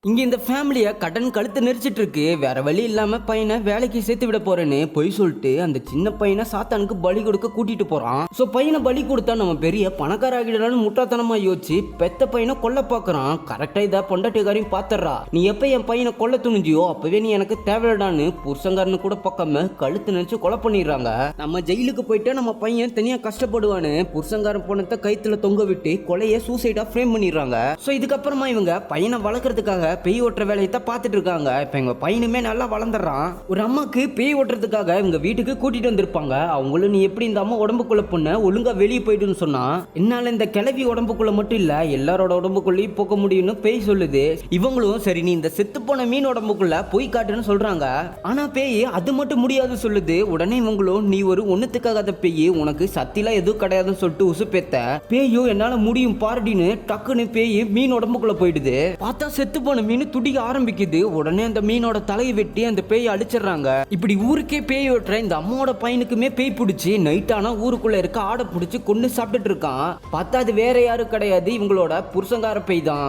இங்க இந்த ஃபேமிலிய கடன் கழுத்து நெரிச்சிட்டு இருக்கு. வேற வழி இல்லாம பையனை வேலைக்கு சேர்த்து விட போறேன்னு பொய் சொல்லிட்டு அந்த சின்ன பையனை சாத்தானுக்கு பலி கொடுக்க கூட்டிட்டு போறான். சோ பையனை பலி கொடுத்தா நம்ம பெரிய பணக்கார ஆகிடலாம்னு முட்டாத்தனமா யோசிச்சு பெத்த பையனை கொல்ல பாக்குறான். கரெக்டா இதை பொண்டாட்டிக்காரையும் பாத்துறா. நீ எப்ப என் பையனை கொல்ல துணிஞ்சியோ அப்பவே நீ எனக்கு தேவையிடான்னு புருஷங்காரனு கூட பக்கம கழுத்து நினைச்சு கொலை பண்ணிடுறாங்க. நம்ம ஜெயிலுக்கு போயிட்டு நம்ம பையன் தனியா கஷ்டப்படுவான்னு புருஷங்காரன் போனத்தை கைத்துல தொங்க விட்டு கொலைய சூசைடா ஃப்ரேம் பண்ணிடுறாங்க. சோ இதுக்கப்புறமா இவங்க பையனை வளர்க்கறதுக்காக பேய் ஓட்டுற வேலையை தான் பார்த்துட்டு இருக்காங்க. இப்ப எங்க பையனுமே நல்லா வளர்ந்துடுறான். ஒரு அம்மாக்கு பேய் ஓட்டுறதுக்காக இவங்க வீட்டுக்கு கூட்டிட்டு வந்திருப்பாங்க. அவங்களும் நீ எப்படி இந்த அம்மா உடம்புக்குள்ள பொண்ணு ஒழுங்கா வெளியே போயிட்டுன்னு சொன்னா, என்னால இந்த கிளவி உடம்புக்குள்ள மட்டும் இல்ல எல்லாரோட உடம்புக்குள்ளேயும் போக முடியும்னு பேய் சொல்லுது. இவங்களும் சரி நீ இந்த செத்து போன மீன் உடம்புக்குள்ள போய் காட்டுன்னு சொல்றாங்க. ஆனா பேய் அது மட்டும் முடியாது சொல்லுது. உடனே இவங்களும் நீ ஒரு ஒண்ணுத்துக்காகாத பேய், உனக்கு சத்திலாம் எதுவும் கிடையாதுன்னு சொல்லிட்டு உசுப்பேத்த பேயும் என்னால முடியும் பாருடின்னு டக்குன்னு பேய் மீன் உடம்புக்குள்ள போயிடுது. பார்த்தா செத்து போன மீன் துடிக்க ஆரம்பிக்குது. உடனே அந்த மீனோட தலையை வெட்டி அந்த பேயை அடிச்சிடறாங்க. இப்படி ஊருக்கே பேய் ஓட்டுற இந்த அம்மாவோட பையனுக்குமே பேய் பிடிச்சி நைட் ஆனா ஊருக்குள்ள இருக்க ஆடை பிடிச்சி கொண்டு சாப்பிட்டுட்டு இருக்கான். பார்த்தா அது வேற யாரும் கிடையாது, இவங்களோட புருஷங்கார பேய் தான்.